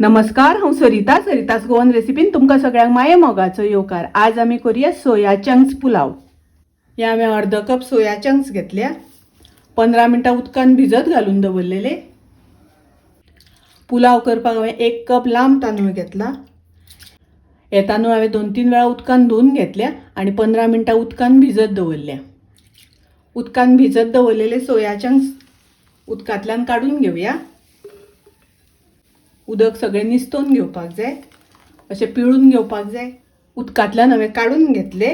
नमस्कार, हांव सरितास गोवन रेसिपीन तुमकां सगळ्यांक माये मोगाचो येवकार। आज आमी करूया सोया चंक्स पुलाव। हे हांवें अर्द कप सोया चंक्स घेतल्या, 15 मिनटां उदकान भिजत घालून दवरलेले। पुलाव करपाक हांवें 1 कप लांब तांदूळ घेतला। हे तांदूळ हांवें 2-3 वेळा उदकान धुवन घेतल्या आणि 15 मिनटां उदकान भिजत दवरल्या। उदकान भिजत दवरलेले सोया चंक्स उदकांतल्यान काढून घेवया। उदक सगळे निस्तोवन घेवपाक जाय, अशें पिळून घेवपाक जाय। उदकांतल्यान हांवें काढून घेतले।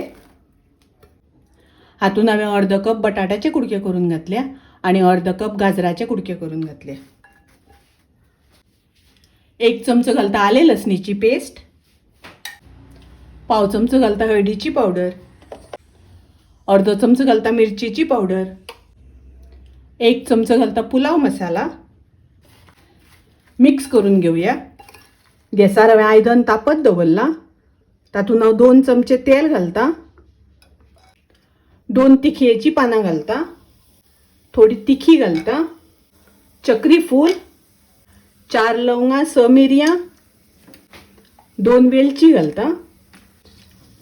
हातून हांवें अर्द कप बटाट्याचे कुडके करून घातल्या आणि अर्द कप गाजराचे कुडके करून घातले। 1 चमचो घालता आले लसणीची पेस्ट, पाव चमचो घालता हळदीची पावडर, अर्दो चमचो घालता मिरचीची पावडर, 1 चमचो घालता पुलाव मसाला। मिक्स करून घेवया। गॅसार हांवें आयदन तापत दवरला। तातूंत हांव 2 चमचे तेल घालता, 2 तिखयेची पानां घालता, थोडी तिखी घालता, चक्री फूल, 4 लवंगां, 6 मिरयां, 2 वेलची घालता।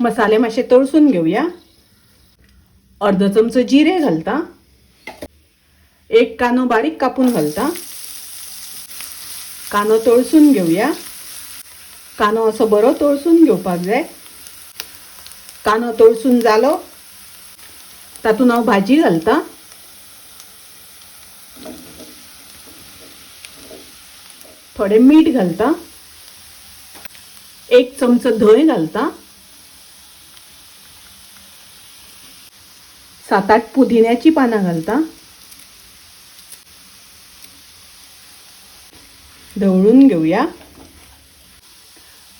मसाले मातशे तळसून घेवया। अर्द चमचो जिरे घालता, 1 कांदो बारीक कापून घालता। कांदो तळसून घेवया। कांदो असो बरो तळसून घेवपाक जाय। कांदो तळसून जालो, तातूंत हांव भाजी घालता। थोडे मीठ घालता, 1 चमचो धंय घालता, 7-8 पुदिन्याची पानां घालता। ढवळून घेवया।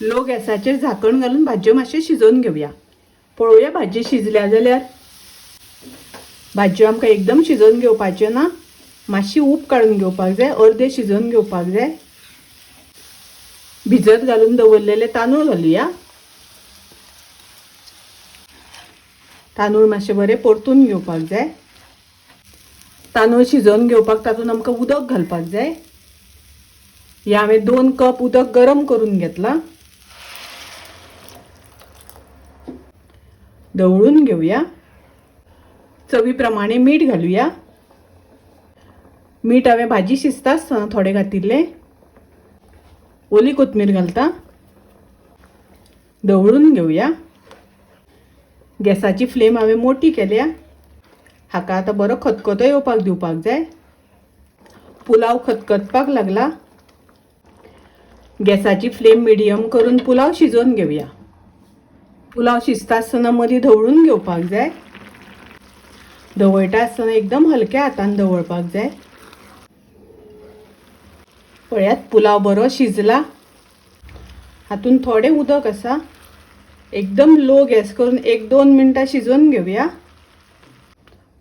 लो गॅसाचेर झाकण घालून भाज्यो मातशे शिजोवन घेवया। पळोवया भाजी शिजल्या जाल्यार। भाज्यो आमकां एकदम शिजोवन घेवपाच्यो ना, मातशी उब काडून घेवपाक जाय, अर्दे शिजोवन घेवपाक जाय। भिजत घालून दवरलेले तांदूळ घालुया। तांदूळ मातशे बरे परतून घेवपाक जाय। तांदूळ शिजोवन घेवपाक तातूंत आमकां उदक घालपाक जाय। हे हांवें 2 कप उदक गरम करून घेतला। ढवळून घेवया। चवी प्रमाणे मीठ घालुया। मीठ हांवें भाजी शिजता आसतना थोडे घातिल्ले। ओली कोथमीर घालता। ढवळून घेवया। गॅसाची फ्लेम हांवें मोठी केल्या। हाका आतां बरो खतखतो येवपाक दिवपाक जाय। पुलाव खतखतपाक लागला। गॅसाची फ्लेम मिडियम करून पुलाव शिजोवन घेवया। पुलाव शिजता आसतना मदीं ढवळून घेवपाक जाय। ढवळटा आसतना एकदम हलक्या हातान ढवळपाक जाय। पळयात पुलाव बरो शिजला। हातून थोडे उदक आसा। एकदम लो गॅस करून 1-2 मिनटां शिजोवन घेवया।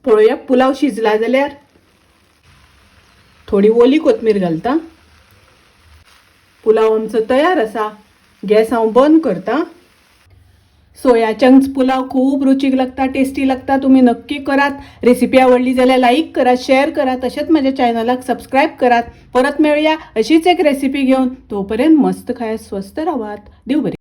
पळोवया पुलाव शिजला जाल्यार। थोडी ओली कोथमीर घालता। पुलाव आमचो तयार आसा। गॅस हांव बंद करता। सोया चंक्स पुलाव खूब रुचीक लागता, टेस्टी लागता। तुम्ही नक्की करात। रेसिपी आवडली जाल्यार लाईक करा, शेअर करा, तशेंच माझ्या चॅनलाक सबस्क्राईब करात। परत मेळूया अशीच एक रेसिपी घेऊन। तोपर्यंत मस्त खायात, स्वस्त राहात। देव बरें।